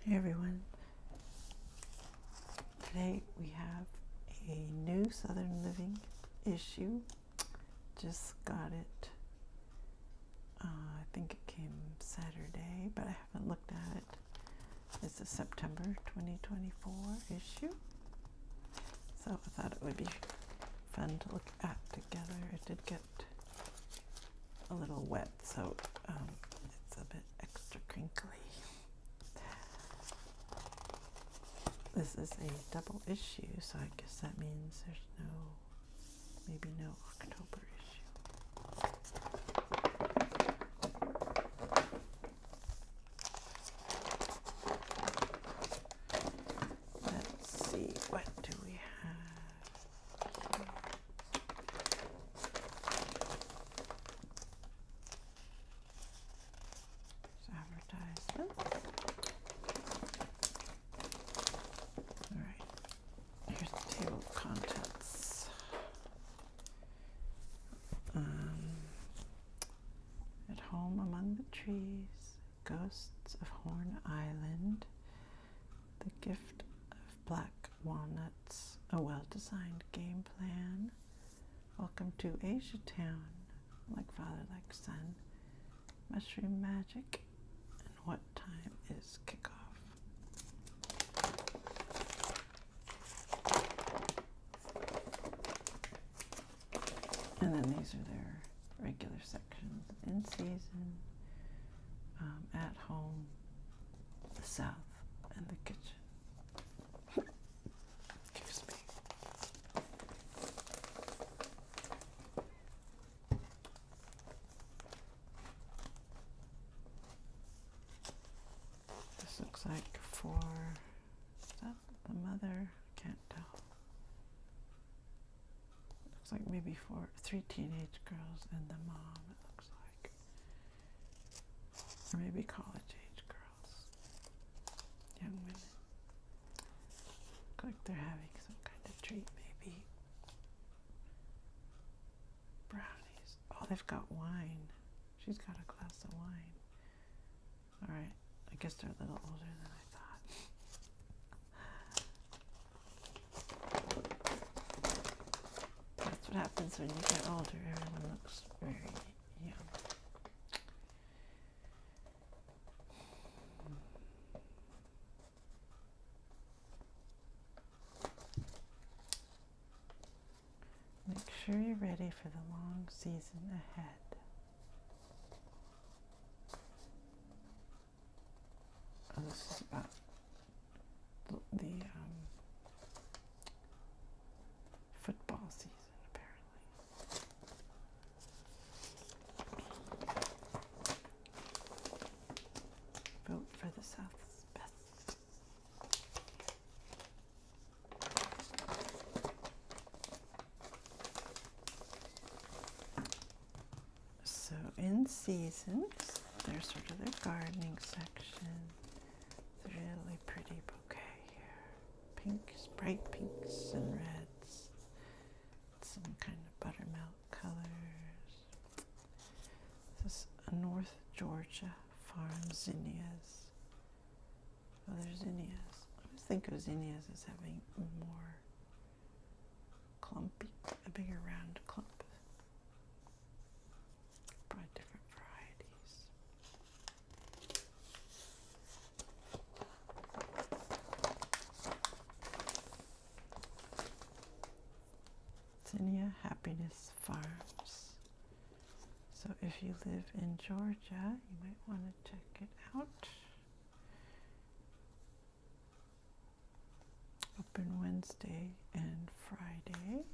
Hey everyone, today we have a new Southern Living issue. Just got it, I think it came Saturday, but I haven't looked at it. It's a September 2024 issue, so I thought it would be fun to look at together. It did get a little wet, so it's a bit extra crinkly. This is a double issue, so I guess that means there's maybe no October issue. Let's see, what do we have here? There's advertisements. Here's the table of contents. At home among the trees, ghosts of Horn Island, the gift of black walnuts, a well-designed game plan. Welcome to Asia Town, like father, like son, mushroom magic, and what time is kickoff? And then these are their regular sections: in season, at home, the south, and the kitchen. Excuse me. This looks like is that the mother? Can't tell. Looks like maybe for 3 teenage girls and the mom, it looks like. Or maybe college age girls. Young women. Look like they're having some kind of treat, maybe. Brownies. Oh, they've got wine. She's got a glass of wine. Alright, I guess they're a little older than I thought. That's what happens when you get older. Everyone looks very young. Make sure you're ready for the long season ahead. Oh, this is about the football season, apparently. Vote for the South's best. So in seasons, there's sort of their gardening section. It's a really pretty bouquet here. Pinks, bright pinks and reds. Some kind of buttermilk colors. This is a North Georgia farm zinnias. Oh, there's zinnias. I always think of zinnias as having more clumpy, a bigger round clump. Probably different varieties. Zinnia Happiness Farms. So if you live in Georgia, you might want to check it out. Open Wednesday and Friday.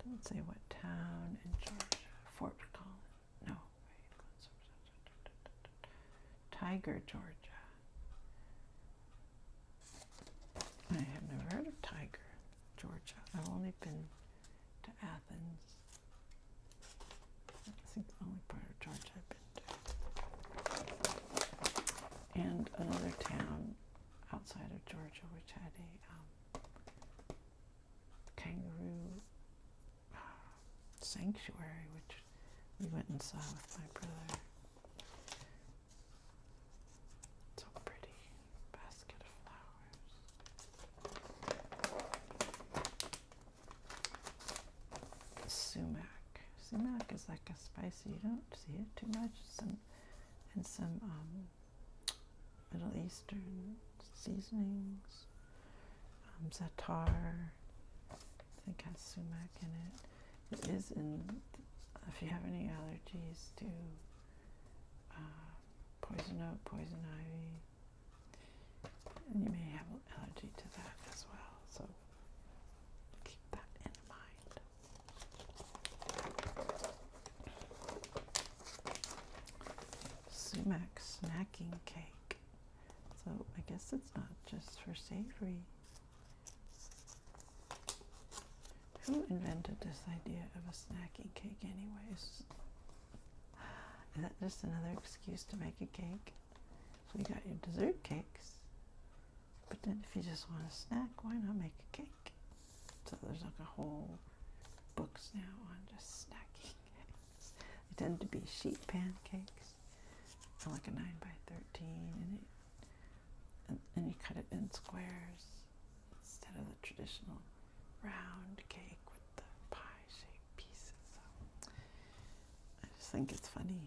Don't say what town in Georgia. Fort Collins. No, Tiger, Georgia. I have never heard of Tiger, Georgia. I've only been to Athens. I think the only part of Georgia I've been to. And another town outside of Georgia which had a kangaroo sanctuary, which we went and saw with my brother. So pretty. is like a spicy. You don't see it too much. And some Middle Eastern seasonings. Za'atar, I think has sumac in it. It is in, if you have any allergies to poison oak, poison ivy, and you may have an allergy to that as well. So keep that in mind. Sumac snacking cake. So I guess it's not just for savory. Who invented this idea of a snacking cake anyways? Is that just another excuse to make a cake? So you got your dessert cakes, but then if you just want a snack, why not make a cake? So there's like a whole books now on just snacking cakes. They tend to be sheet pan cakes, like a 9 by 13, and you cut it in squares instead of the traditional round cake with the pie-shaped pieces. So I just think it's funny.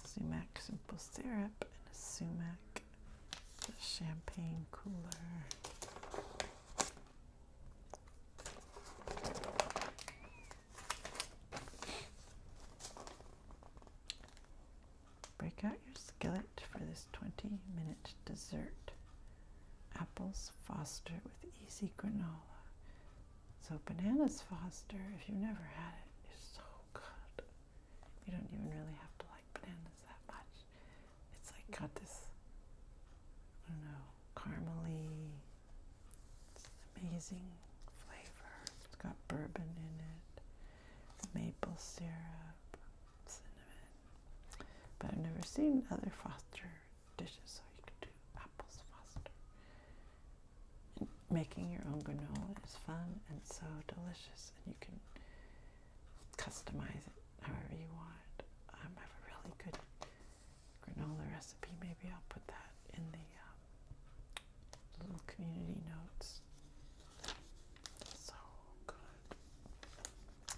Sumac simple syrup and a sumac champagne cooler. Break out your skillet for this 20-minute dessert. Apples Foster with easy granola. So bananas Foster, if you've never had it, is so good. You don't even really have to like bananas that much. It's like got this, I don't know, caramely, it's amazing flavor. It's got bourbon in it, maple syrup, cinnamon. But I've never seen other Foster dishes, so you could do apples Foster. Making your own granola is fun and so delicious, and you can customize it however you want. I have a really good granola recipe. Maybe I'll put that in the little community notes. So good.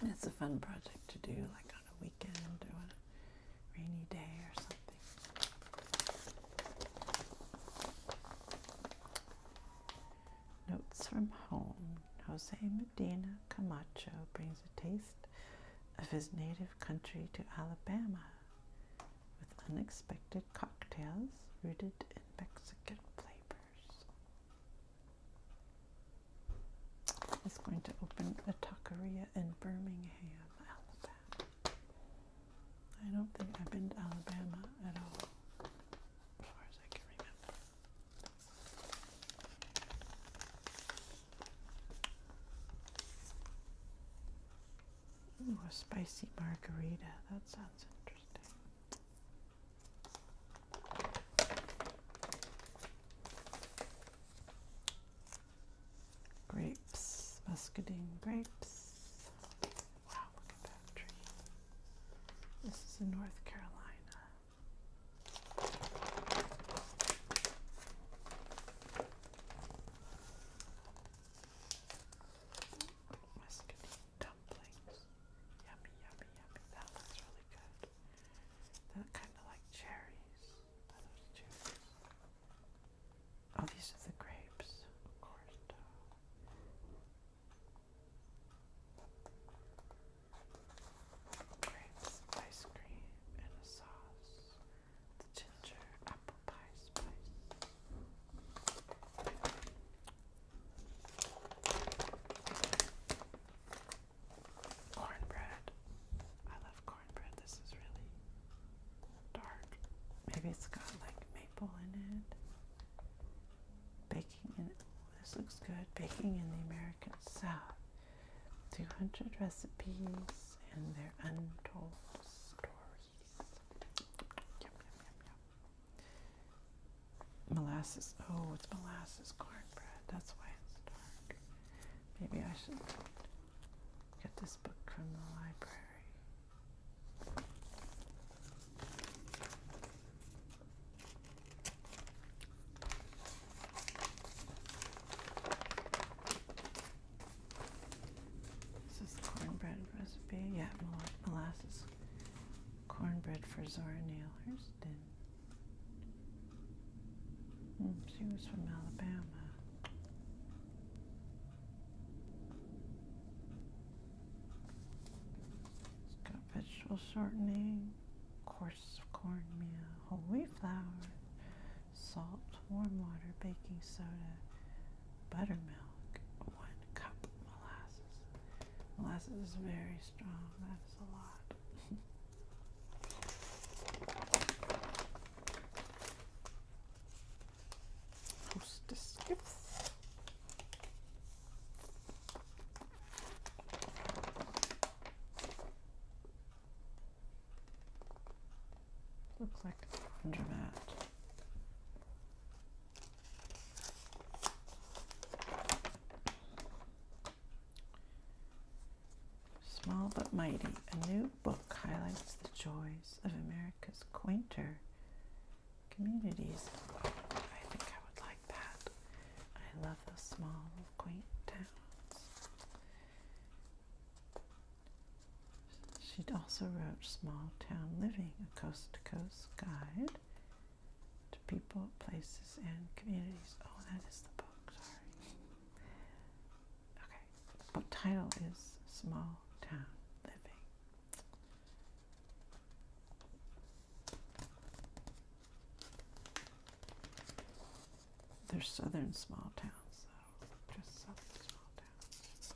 And it's a fun project to do, like on a weekend or on a rainy day or something. Notes from home. Jose Medina Camacho brings a taste of his native country to Alabama with unexpected cocktails rooted in Mexican flavors. He's going to open a taqueria in Birmingham, Alabama. I don't think I've been to Alabama at all, as far as I can remember. Ooh, a spicy margarita. That sounds interesting. Grapes, muscadine grapes. Wow, look at that tree. This is in North Carolina. Muscadine dumplings. Yummy, yummy, yummy. That looks really good. That kind of like cherries. Are those cherries? Oh, these are the grapes, of course. Grapes, ice cream, and a sauce. The ginger apple pie spice. Cornbread. I love cornbread. This is really dark. Maybe it's got like maple in it. Baking in, this looks good. Baking in the American South. 200 recipes and their untold stories. Yum, yum, yum, yum. Molasses. Oh, it's molasses cornbread. That's why it's dark. Maybe I should get this book from the library. This is cornbread. for Zora Neale Hurston. She was from Alabama. It's got vegetable shortening, coarse cornmeal, whole wheat flour, salt, warm water, baking soda, buttermilk, 1 cup molasses. Molasses is very strong. That is a lot. Hostess gifts. Looks like a laundromat. Small but Mighty, a new book highlights the joys of America's quainter communities. Oh, I think I would like that. I love those small, quaint towns. She also wrote Small Town Living, a coast-to-coast guide to people, places, and communities. Oh, that is the book, sorry. Okay, the book title is Small Town Living. They're southern small towns, though. Just southern small towns.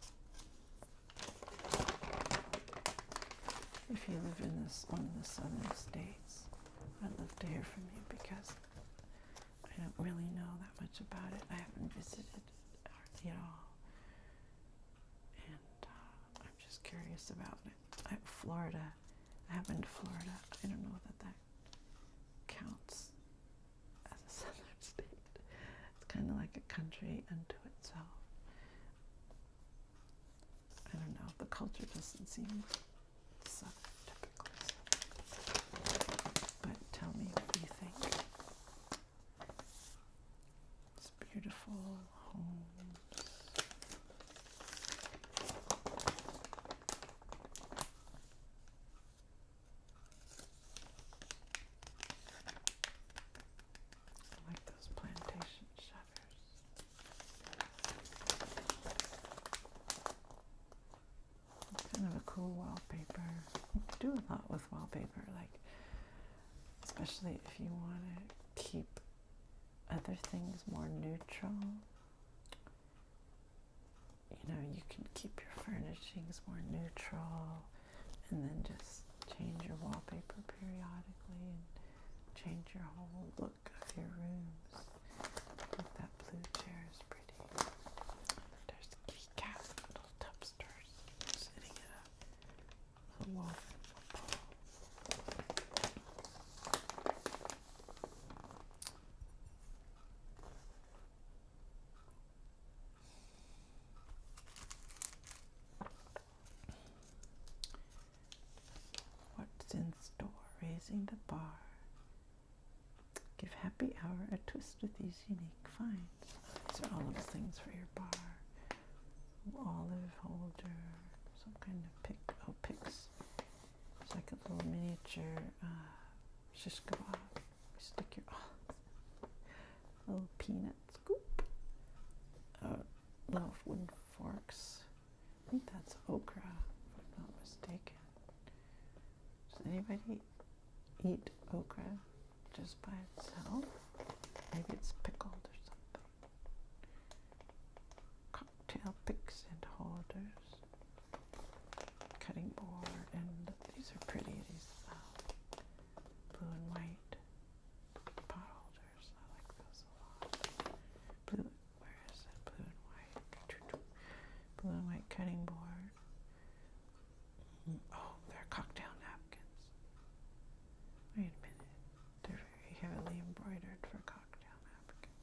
If you live in one of the southern states, I'd love to hear from you because I don't really know that much about it. I haven't visited hardly at all. And I'm just curious about it. Florida. I have been to Florida. I don't know that counts as a southern state. It's kind of like a country unto itself. I don't know. The culture doesn't seem southern, typically southern. But tell me what you think. It's beautiful homes. I like those plantation shutters. It's kind of a cool wallpaper. You can do a lot with wallpaper, like especially if you want to keep other things more neutral. You know, you can keep your furnishings more neutral and then just change your wallpaper periodically and change your whole look of your rooms. Like that blue chair is pretty. There's a kitty cat, little tubsters, sitting in a little wall. What's in store? Raising the bar. Give happy hour a twist with these unique finds. These are all little things for your bar. Olive holder, some kind of pick. Oh, picks. It's like a little miniature shish kebab. You stick your little peanut scoop. Little wooden forks. I think that's okra, if I'm not mistaken. Does anybody eat okra just by itself? Maybe it's pickled or something. Cocktail picks and holders. Cutting board, and these are pretty. These blue and white pot holders. I like those a lot. Blue, where is it? Blue and white. Blue and white cutting board. Oh, they're cocktail napkins. Wait a minute. They're very heavily embroidered for cocktail napkins.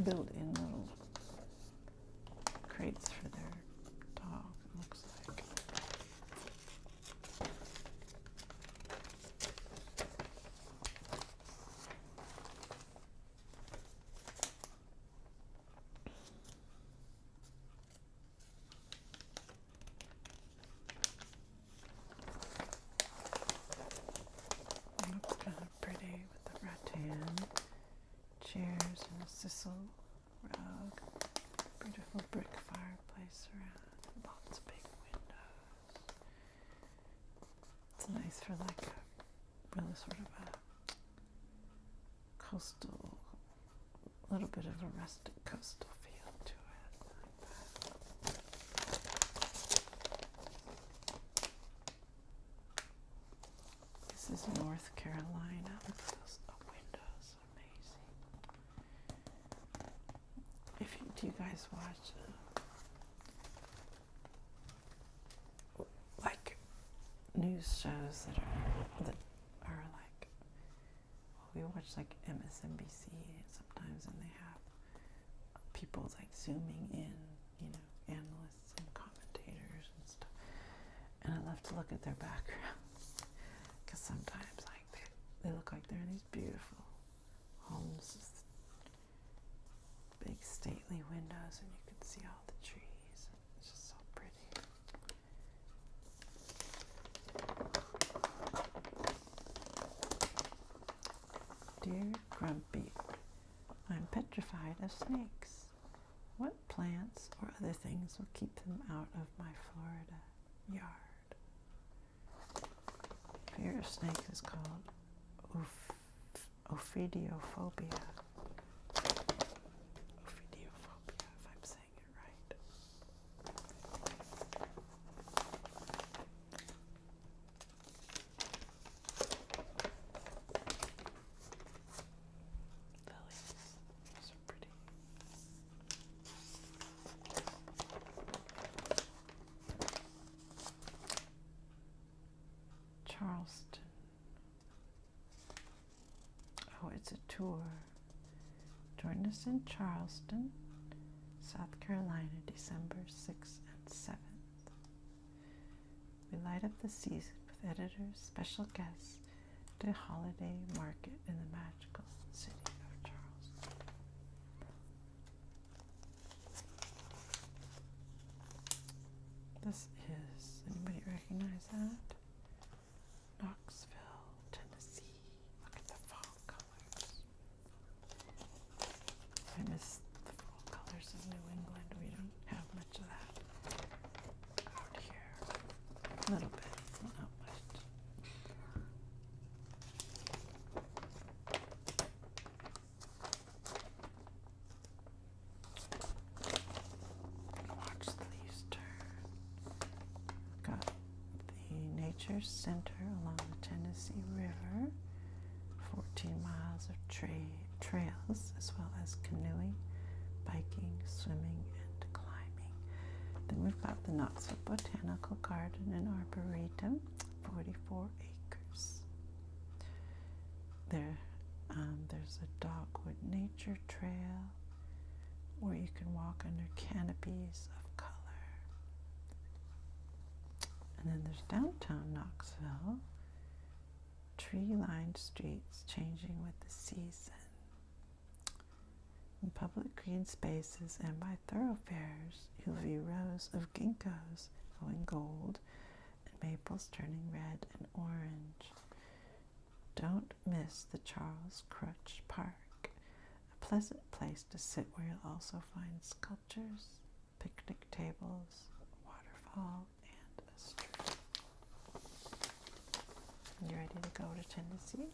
built-in little crates for their dog, it looks like. It looks kind of pretty with the rattan chairs and a sisal rug. Beautiful brick fireplace around. Lots of big windows. It's nice for like a really sort of a coastal, little bit of a rustic coastal feel to it. This is North Carolina. Look at those windows. Amazing. Do you guys watch like news shows that are like, well, we watch like MSNBC sometimes, and they have people like zooming in, you know, analysts and commentators and stuff. And I love to look at their backgrounds because sometimes like they look like they're in these beautiful homes. Big stately windows, and you can see all the trees. It's just so pretty. Dear Grumpy, I'm petrified of snakes. What plants or other things will keep them out of my Florida yard? Fear of snakes is called ophidiophobia. Charleston. Oh, it's a tour. Join us in Charleston, South Carolina, December 6th and 7th. We light up the season with editors, special guests, to a holiday market in the magical city of Charleston. This is, anybody recognize that? Knoxville, Tennessee. Look at the fall colors. I miss the fall colors of New England. We don't have much of that out here. A little bit, not much. Watch the leaves turn. Got the Nature Center along the Tennessee River, 14 miles of trails, as well as canoeing, biking, swimming, and climbing. Then we've got the Knoxville Botanical Garden and Arboretum, 44 acres. There's a dogwood nature trail where you can walk under canopies of color. And then there's downtown Knoxville, tree-lined streets changing with the season. In public green spaces and by thoroughfares, you'll view rows of ginkgos going gold and maples turning red and orange. Don't miss the Charles Crutch Park, a pleasant place to sit where you'll also find sculptures, picnic tables, a waterfall, and a street. You ready to go to Tennessee?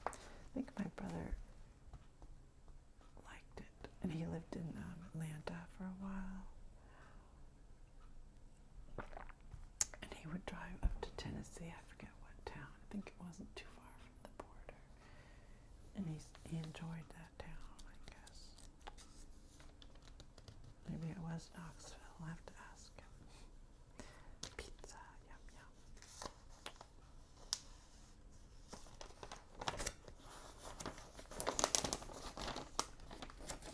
I think my brother liked it, and he lived in Atlanta for a while. And he would drive up to Tennessee, I forget what town. I think it wasn't too far from the border. And he enjoyed that town, I guess. Maybe it was Knoxville. I'll have to ask him. Pizza, yum yum.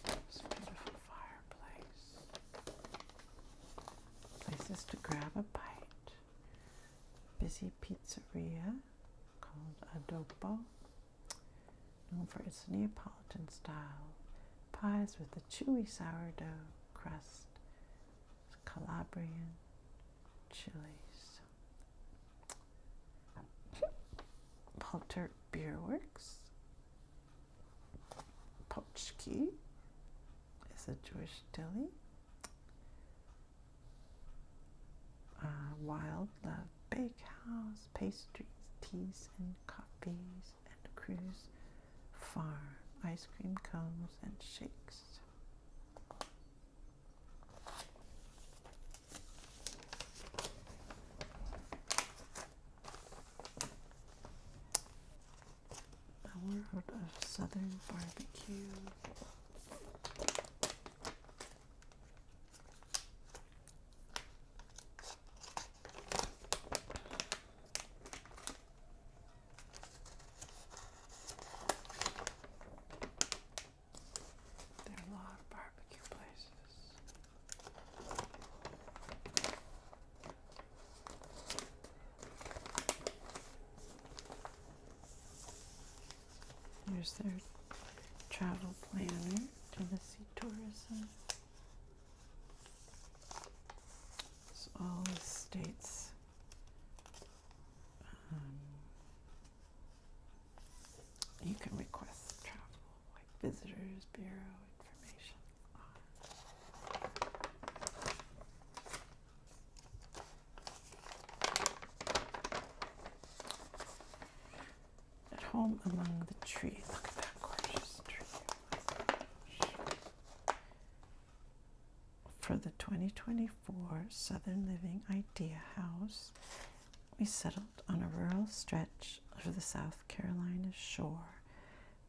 There's spicy pizzeria called Adobo, known for its Neapolitan style pies with a chewy sourdough crust, Calabrian chilies. Palter Beer Works. Pochki is a Jewish deli. Wild Love Bakehouse, pastries, teas, and coffees, and Cruise Farm, ice cream cones and shakes. A World of Southern Barbecue. Here's their travel planner, Tennessee Tourism. It's all the states. You can request travel, like Visitors Bureau information. At home among the trees. Look at that gorgeous tree. Oh my gosh. For the 2024 Southern Living Idea House, we settled on a rural stretch of the South Carolina shore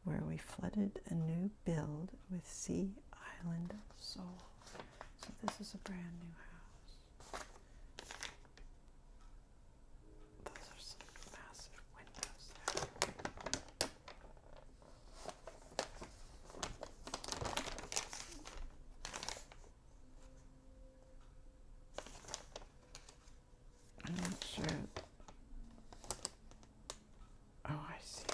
where we flooded a new build with Sea Island Soul. So this is a brand new house. Those are some massive windows there. I'm not sure. Oh, I see.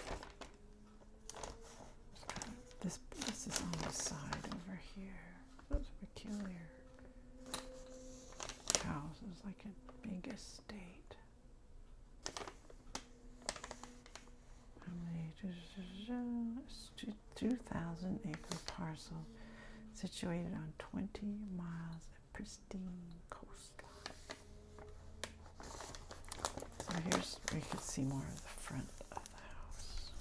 This is on the side over here. That's peculiar. House is like a big estate. How many? 2,000 acre parcel situated on 20 miles of pristine coastline. So here's where you can see more of the front of the house.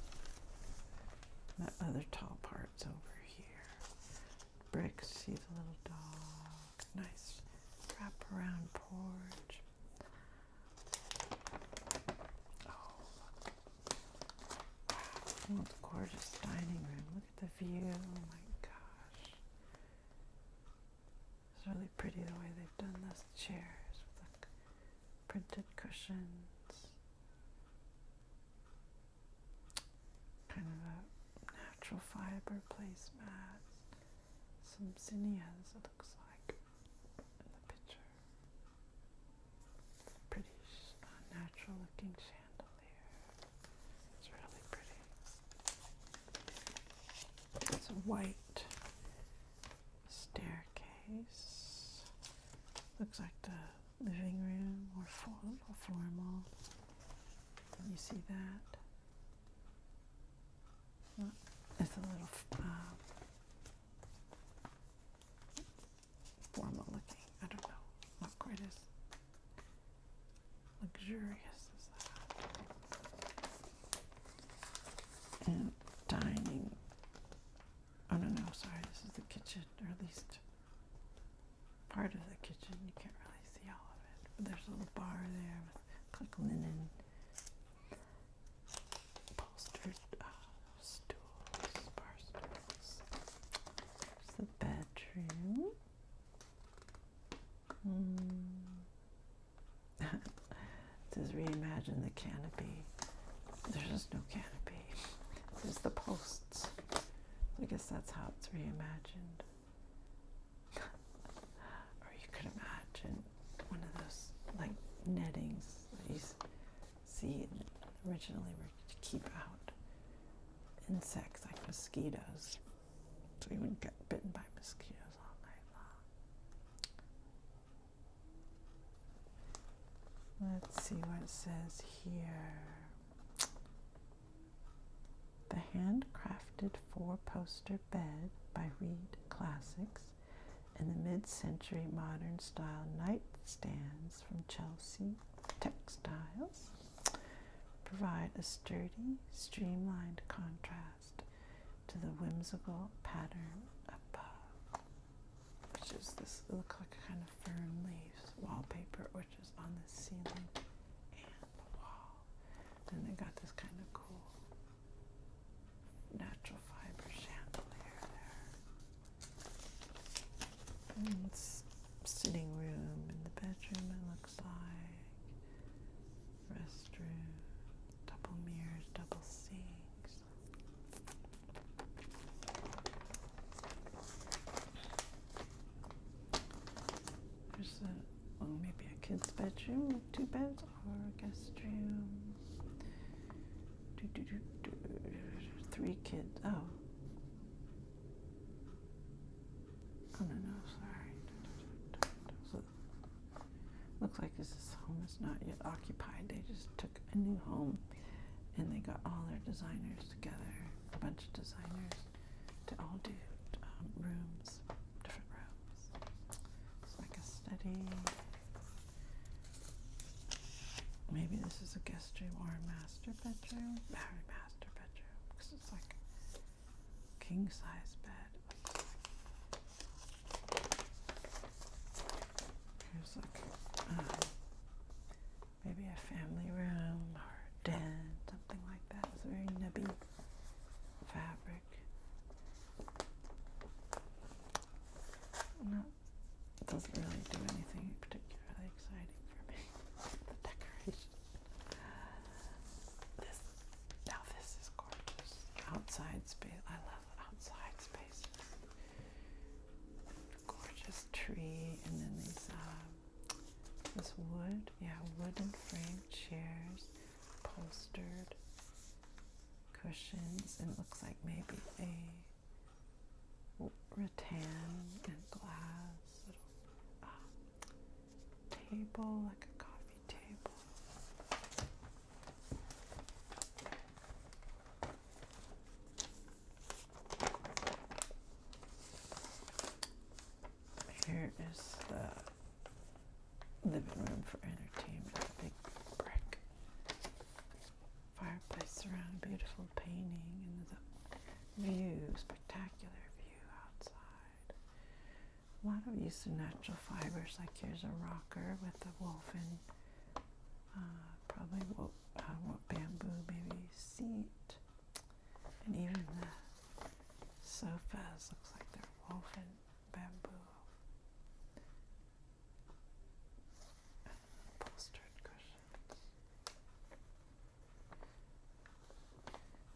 That other tall part's over here. Bricks, see the little dog. Nice wraparound porch. Oh, wow, it's a gorgeous dining room. Look at the view. Oh my gosh. It's really pretty the way they've done those chairs with the printed cushions. Kind of a natural fiber placemats, some zinnias it looks like in the picture. Pretty natural looking chandelier. It's really pretty. It's a white staircase. Looks like the living room, or a little formal. Can you see that? It's a little formal looking. I don't know. Not quite as luxurious as that. And dining. Oh, no, sorry. This is the kitchen, or at least part of the kitchen. You can't really see all of it. But there's a little bar there with like linen. Upholstered the bedroom. It says reimagine the canopy. There's just no canopy. There's the posts. I guess that's how it's reimagined. Or you could imagine one of those like nettings, these originally were to keep out insects like mosquitoes, so you wouldn't get bitten by mosquitoes all night long. Let's see what it says here. The handcrafted 4-poster bed by Reed Classics and the mid-century modern style nightstands from Chelsea Textiles provide a sturdy, streamlined contrast to the whimsical pattern above, which is this, it looks like a kind of fern leaves wallpaper, which is on the ceiling and the wall. Then they got this kind of cool natural fiber chandelier there. And it's sitting room in the bedroom, it looks like. Restroom, double mirrors, double sinks. There's maybe a kid's bedroom with 2 beds, or a guest room. 3 kids. Oh. Oh, no, sorry. So, looks like this home is not yet occupied. They just took a new home and they got all their designers together, a bunch of designers, to all do rooms, different rooms. It's like a study. Maybe this is a guest room or a master bedroom. Master bedroom, because it's like a king size bed. Here's like maybe a family room or a den, something like that. It's a very nubby fabric. It doesn't really do anything particularly exciting for me. The decoration. This is gorgeous. Outside space. I love outside spaces. Gorgeous tree, and then these this wooden frame chairs, upholstered cushions, and it looks like maybe a rattan and glass little table, like a coffee table. Here is the living room for entertainment, a big brick fireplace surrounded, beautiful painting, and the view, spectacular view outside. A lot of use of natural fibers, like here's a rocker with a woven, probably bamboo, maybe seat, and even the sofas looks like they're woven bamboo. Upholstered cushions.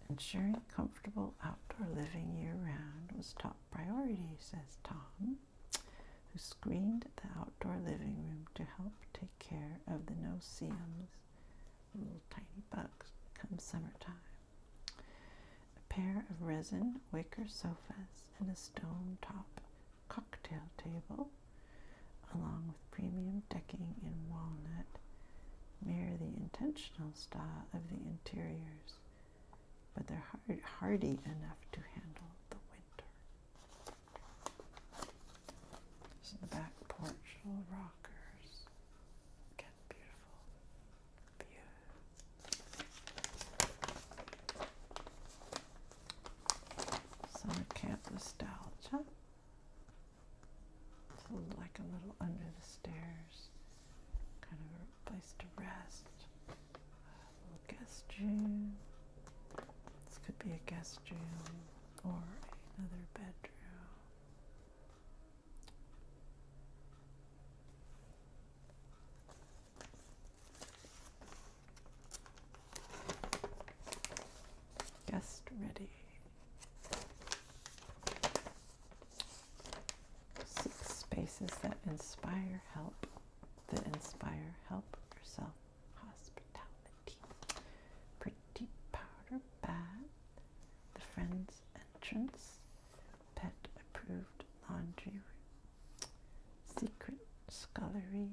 Ensuring comfortable outdoor living year-round was top priority, says Tom, who screened the outdoor living room to help take care of the no-see-ums, little tiny bugs, come summertime. A pair of resin wicker sofas and a stone-top cocktail table, along with premium decking in walnut, mirror the intentional style of the interiors, but they're hardy enough to handle the winter. This is the back porch, little rockers. Again, beautiful view. Summer camp nostalgia. It's like a little under the stairs, kind of a place to rest. A little guest room. This could be a guest room or another bedroom. Guest ready. 6 spaces that inspire help yourself hospitality. scullery,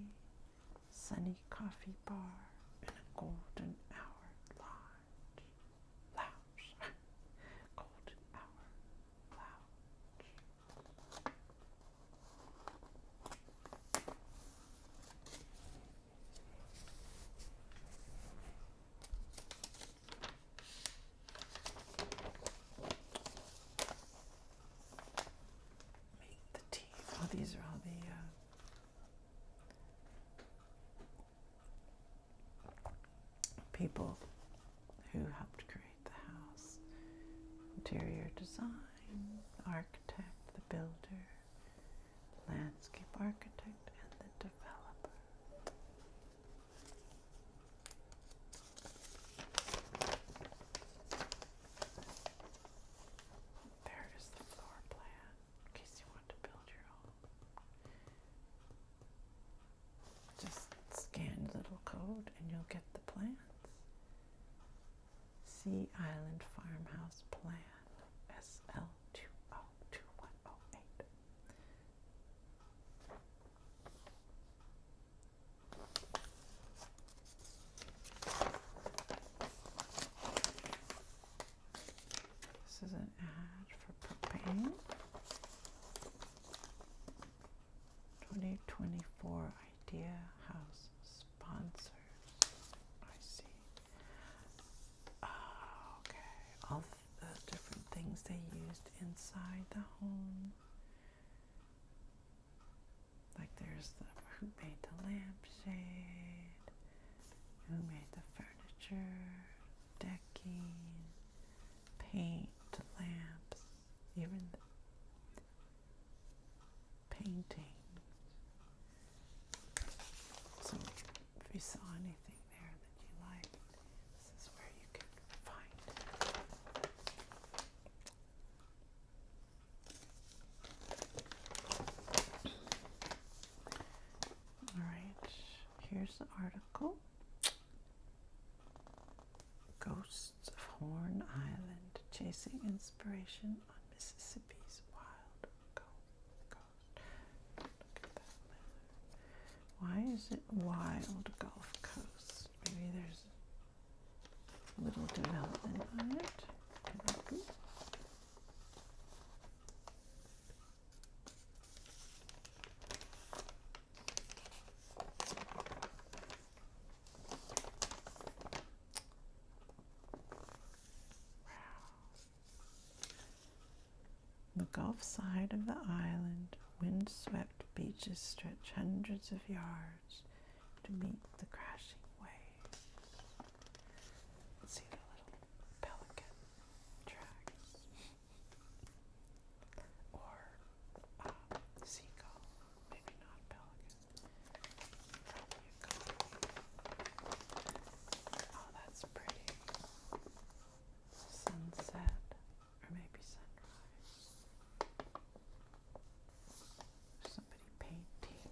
sunny coffee bar, and a golden hour lounge. Golden hour lounge. Make the tea. Oh, these are all the people who helped create the house. Interior design, architect, the builder, landscape architect, and the developer. There is the floor plan, in case you want to build your own. Just scan the little code and you'll get the plans. Sea Island Farmhouse Plan, SL202108. This is an ad for propane. 2024 Idea House sponsors. I see. All the different things they used inside the home. Like there's who made the lampshade, who made the furniture, decking, paint, lamps, even the painting. So if you saw anything there that you liked, this is where you can find it. Alright, here's the article. Ghosts of Horn Island, Chasing Inspiration on Mississippi's Wild Coast. Look at that leather. Why is it Wild Gulf Coast? Maybe there's a little development on it. The Gulf side of the island, wind-swept beaches stretch hundreds of yards to meet the crashing waves. Let's see the little pelican tracks. Or seagull, maybe not pelican. Oh, that's pretty. Sunset, or maybe sunrise. Somebody painting.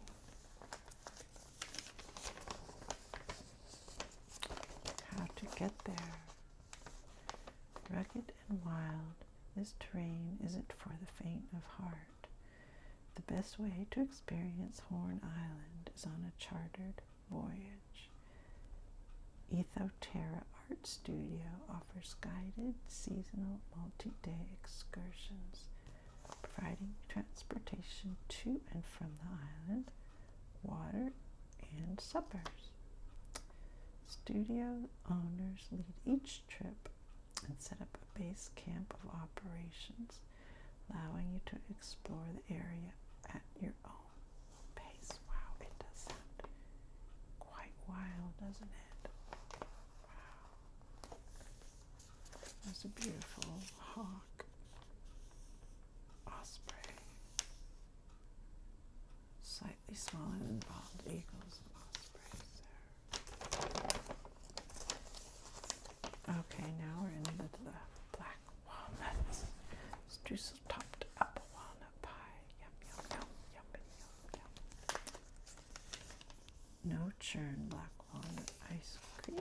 How to get there. Rugged and wild, this terrain isn't for the faint of heart. The best way to experience Horn Island is on a chartered voyage. Ethoterra Art Studio offers guided seasonal multi-day excursions, providing transportation to and from the island, water, and suppers. Studio owners lead each trip and set up a base camp of operations, allowing you to explore the area at your own pace. Wow, it does sound quite wild, doesn't it? Wow. There's a beautiful hawk. Osprey. Slightly smaller than bald eagles and ospreys there. Okay, now we're into the black walnuts. Streusel topped apple walnut pie. Yum, yum, yum, yum, yum, yum. No churn black walnut ice cream.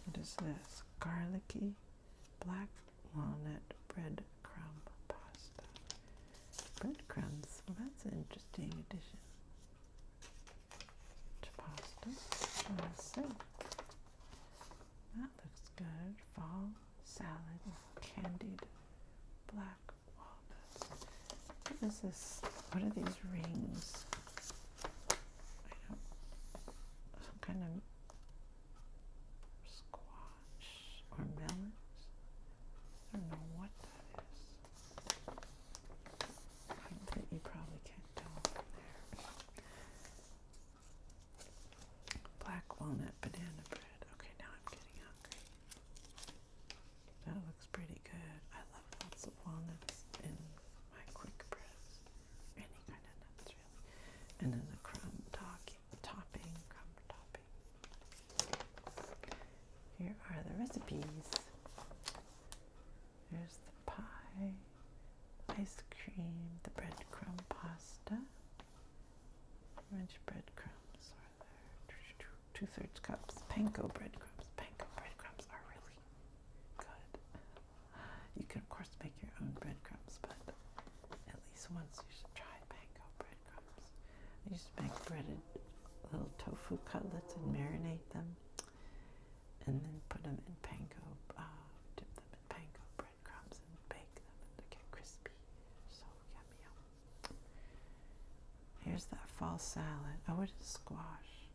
What is this? Garlicky black walnut breadcrumb pasta. Breadcrumbs, well, that's an interesting addition to pasta. Let's see. That looks good. Fall salad with candied black walnuts. What is this? What are these rings? Some kind of squash or melons? I don't know what that is. You probably can't tell from there. Black walnut banana bread. Okay, now I'm getting hungry. That looks pretty good. I love lots of walnuts in my quick breads. Any kind of nuts, really. And then the crumb topping. Here are the recipes. There's the pie, ice cream, the breadcrumb pasta. How much breadcrumbs are there? 2/3 cups. Panko breadcrumbs. Panko breadcrumbs are really good. You can, of course, make your own breadcrumbs, but at least once you should try panko breadcrumbs. I used to make breaded little tofu cutlets and marinate them, and then put them in panko, dip them in panko breadcrumbs and bake them and they get crispy. So yummy. Here's that fall salad. Oh, it is squash.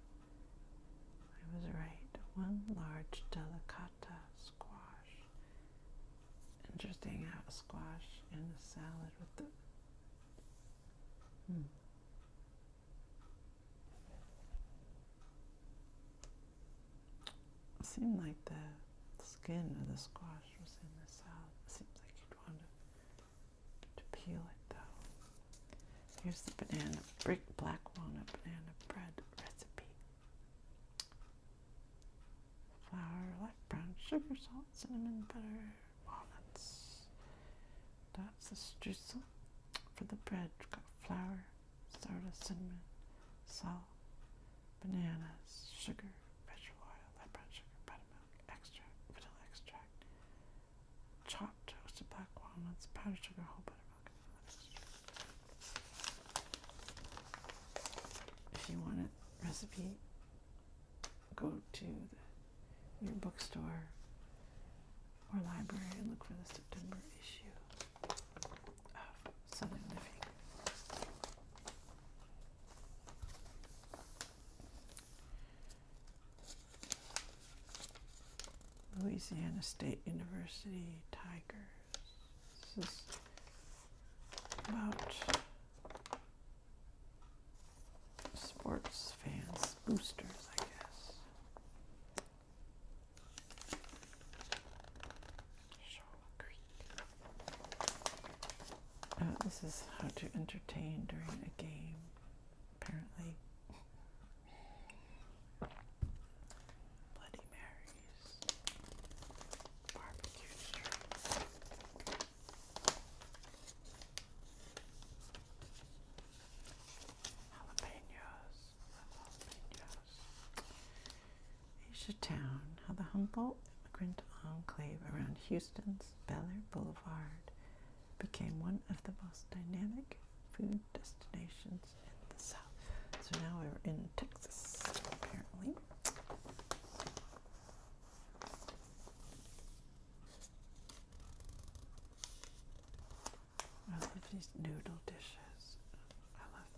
I was right. One large delicata squash. Interesting how a squash in a salad with the... It seemed like the skin of the squash was in the salad. It seems like you'd want to peel it though. Here's the black walnut banana bread recipe. Flour, light brown sugar, salt, cinnamon, butter, walnuts. That's the streusel for the bread. We've got flour, soda, cinnamon, salt, bananas, sugar, vegetable oil, light brown sugar, buttermilk, extract, vanilla extract, chopped toasted black walnuts, powdered sugar, whole buttermilk, and vanilla extract. If you want a recipe, go to your bookstore or library and look for the September issue of Southern Living. Louisiana State University Tigers. This is about sports fans, boosters, I guess. Shoal Creek. This is how to entertain during a game, apparently. Bloody Marys. Barbecue shrimp. Jalapenos. Asia Town, how the Humboldt immigrant enclave around Houston's Bel Air Boulevard became one of the most dynamic food destinations in the South. So now we're in Texas, apparently. I love these noodle dishes. I love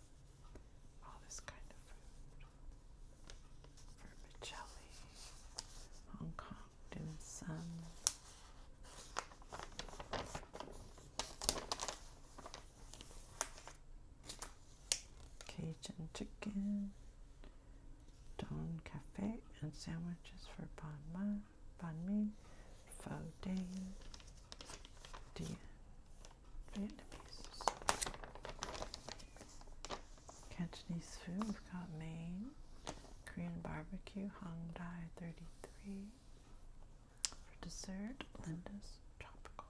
all this kind of food. Vermicelli, Hong Kong dim sum. Cajun chicken, Don Cafe, and sandwiches for banh mi, pho dang, Vietnamese. Cantonese food, we've got Maine, Korean barbecue, Hong Dai 33. For dessert, Linda's tropical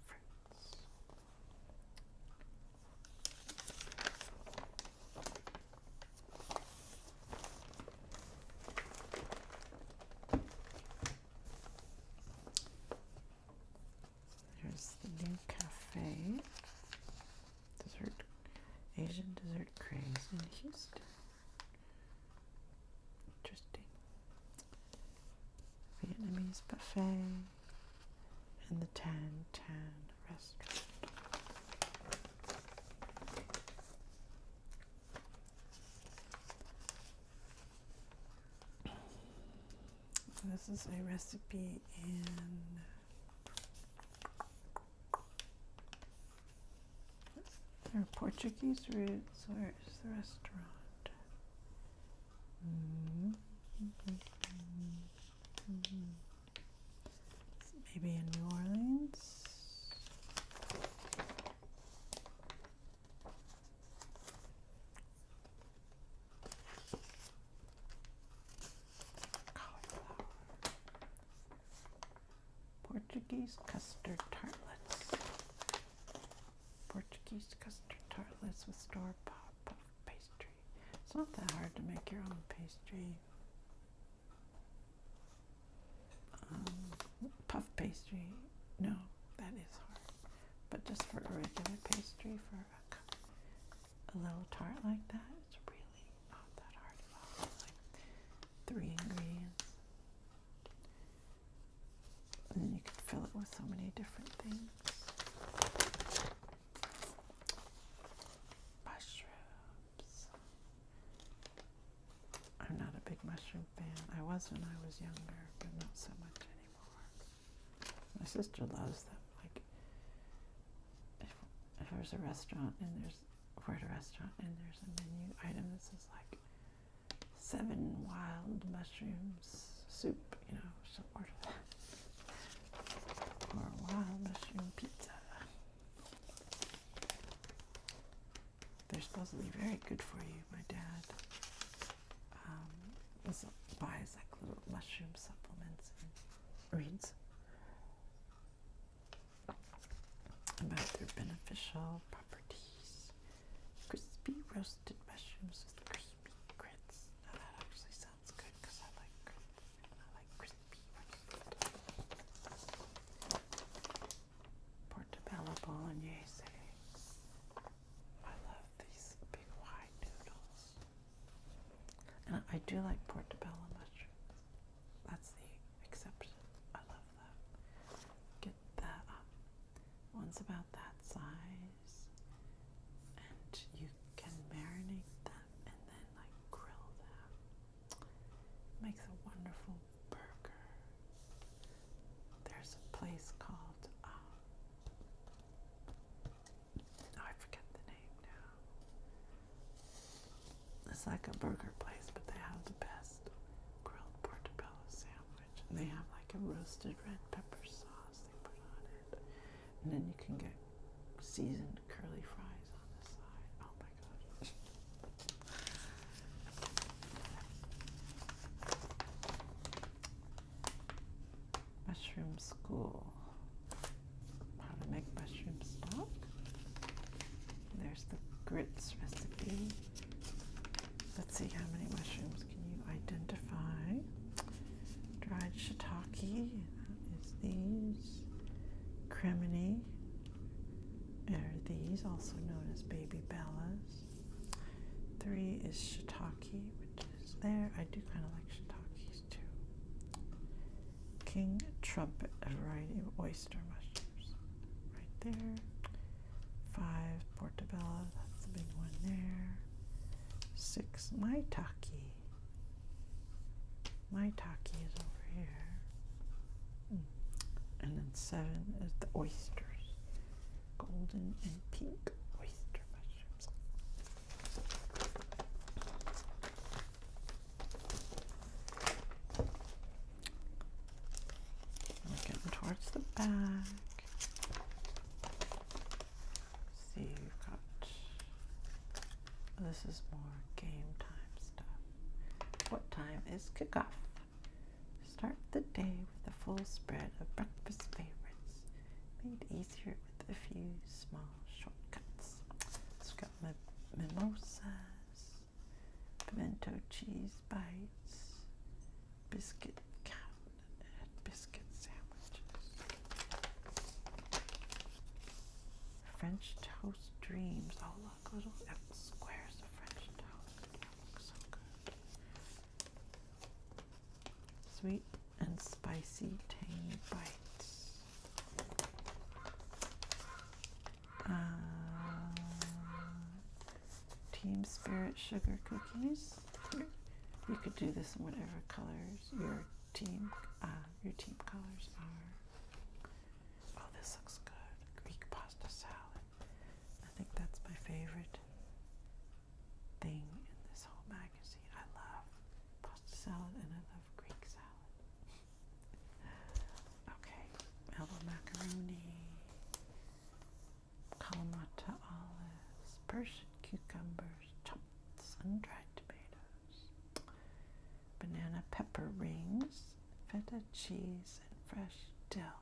fruits. East. Interesting. Vietnamese buffet and the Tan Tan restaurant. This is a recipe in their Portuguese roots. Where is the restaurant? Maybe in New Orleans. Portuguese custard tartlets. Portuguese custard tartlets with store-bought puff pastry. It's not that hard to make your own pastry. Puff pastry, no, that is hard. But just for a regular pastry, for a little tart like that, it's really not that hard at all. Like 3 ingredients. And then you can fill it with so many different things. Mushrooms. I'm not a big mushroom fan. I was when I was younger, but not so much anymore. My sister loves them. Like, if there's a restaurant and we're at a restaurant and there's a menu item that says like 7 wild mushrooms soup, you know, she'll order that. Or wild mushroom pizza. They're supposed to be very good for you. My dad buys like little mushroom supplements and reads about their beneficial properties. Crispy roasted mushrooms with crispy grits. Now that actually sounds good because I like grits and I like crispy roasted. Portobello bolognese. I love these big wide noodles. And I do like portobello mushrooms. That's the exception. I love them. Get the ones about that size, and you can marinate them and then like grill them. Makes a wonderful burger. There's a place called I forget the name now. It's like a burger place, but they have the best grilled portobello sandwich. And they have like a roasted red pepper sauce they put on it. And then you can get seasoned curly fries on the side. Oh my gosh. Mushroom school. How to make mushroom stock. There's the grits recipe. Let's see, how many mushrooms can you identify? Dried shiitake, that is these. Cremini are these, also known as baby bellas. 3 is shiitake, which is there. I do kind of like shiitakes too. King trumpet, a variety of oyster mushrooms. Right there. 5 portobello, that's the big one there. 6 maitake. Maitake is over here. And then 7 is the oysters. Golden and pink oyster mushrooms. We're getting towards the back. See, we've got, this is more game time stuff. What time is kickoff? Start the day with a full spread of breakfast favorites, made easier with a few small shortcuts. It's got mimosas, pimento cheese bites, biscuit sandwiches, French toast dreams. Oh look, little squares of French toast. sweet and spicy tangy bites. Team Spirit sugar cookies. You could do this in whatever colors your team colors are. Oh, this looks good. Greek pasta salad. I think that's my favorite thing in this whole magazine. I love pasta salad and I love Greek salad. Okay, mellow macaroni, Kalamata olives, Persian cucumbers, chopped sun-dried tomatoes, banana pepper rings, feta cheese, and fresh dill.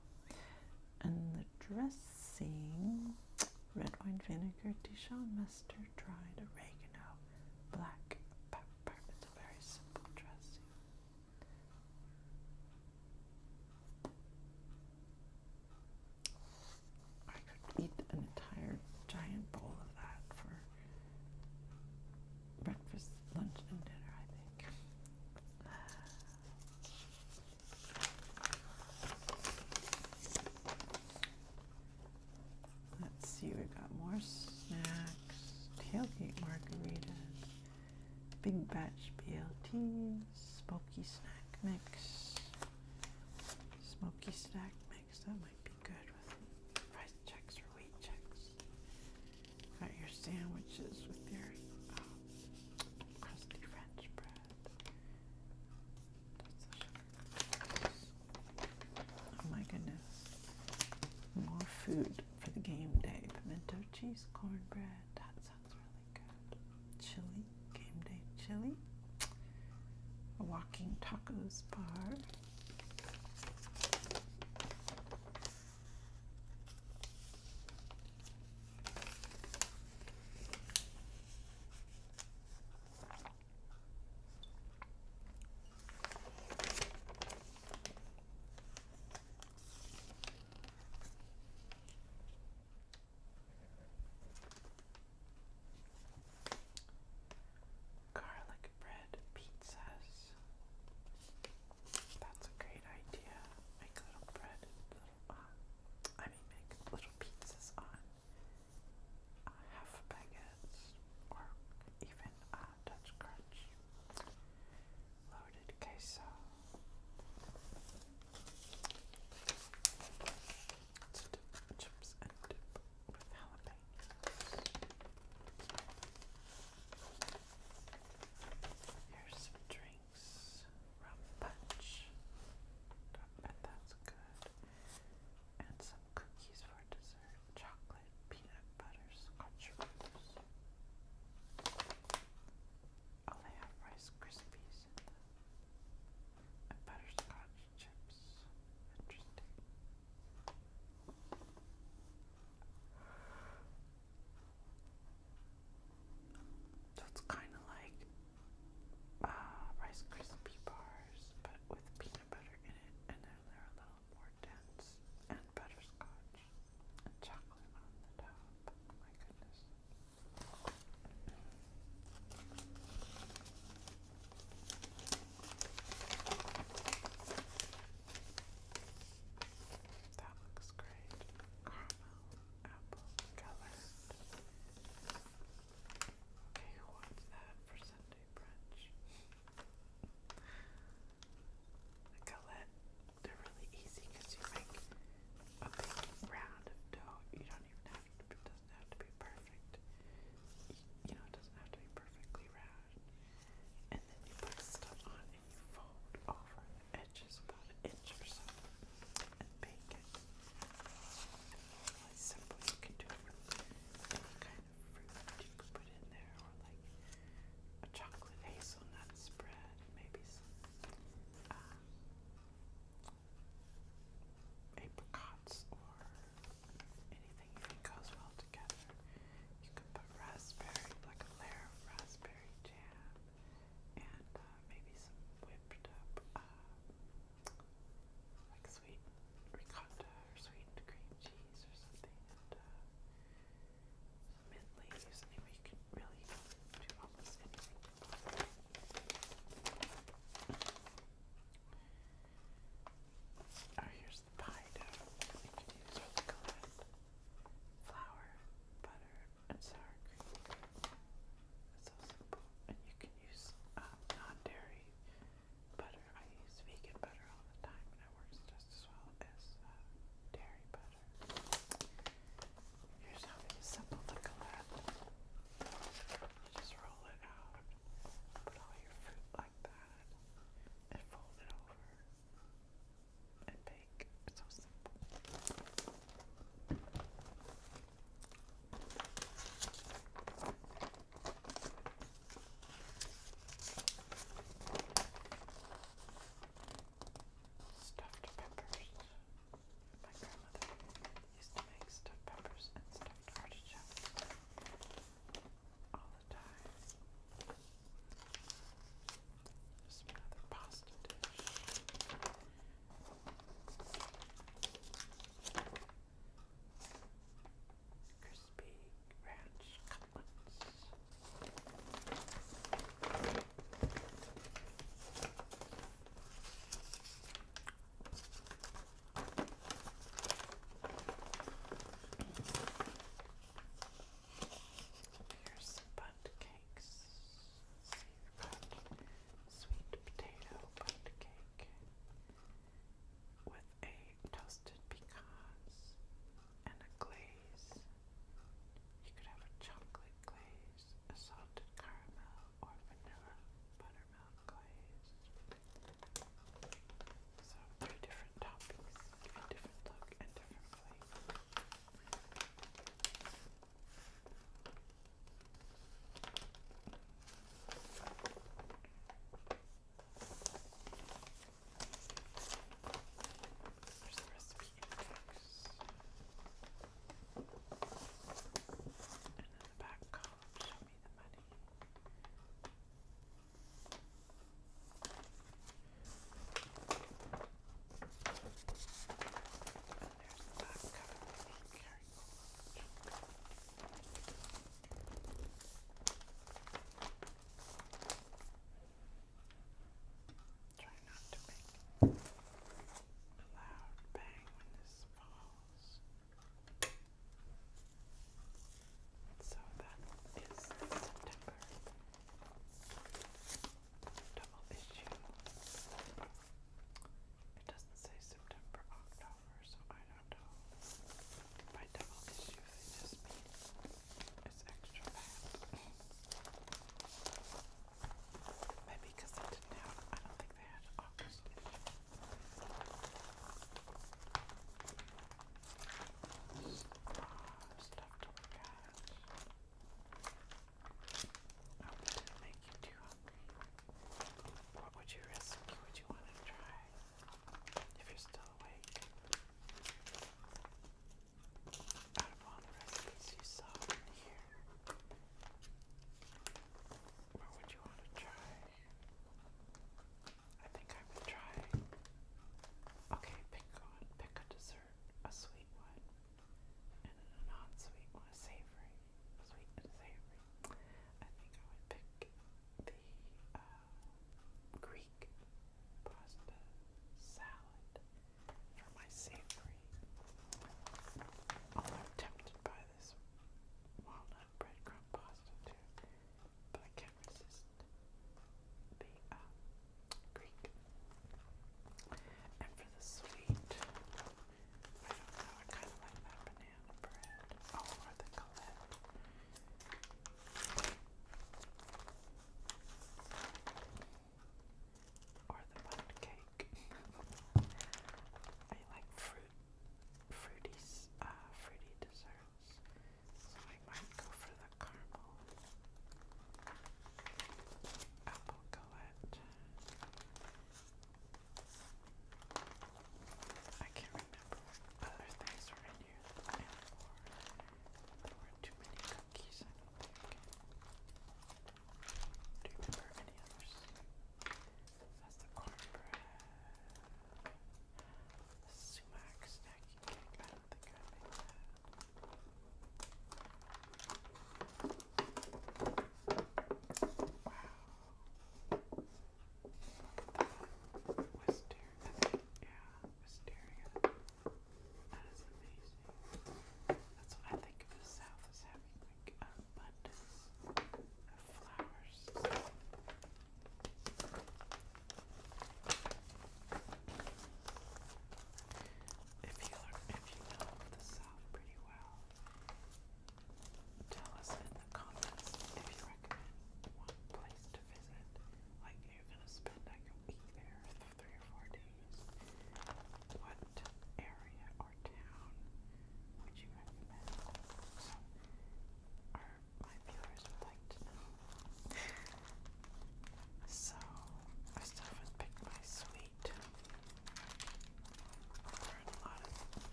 And the dressing, red wine vinegar, Dijon mustard, dried oregano, black pepper. It's a very simple dressing. I could eat an entire giant bowl of that for breakfast, lunch, and dinner, I think. Let's see, we've got more snacks. Tailgate margaritas, big batch BLTs, smoky snack mix. Smoky snack mix, that might be good with rice checks or wheat checks. Got your sandwiches with your crusty French bread. That's the sugar. Oh my goodness. More food for the game day. Pimento cheese, cornbread. That sounds really good. Chili, game day chili. A walking tacos bar.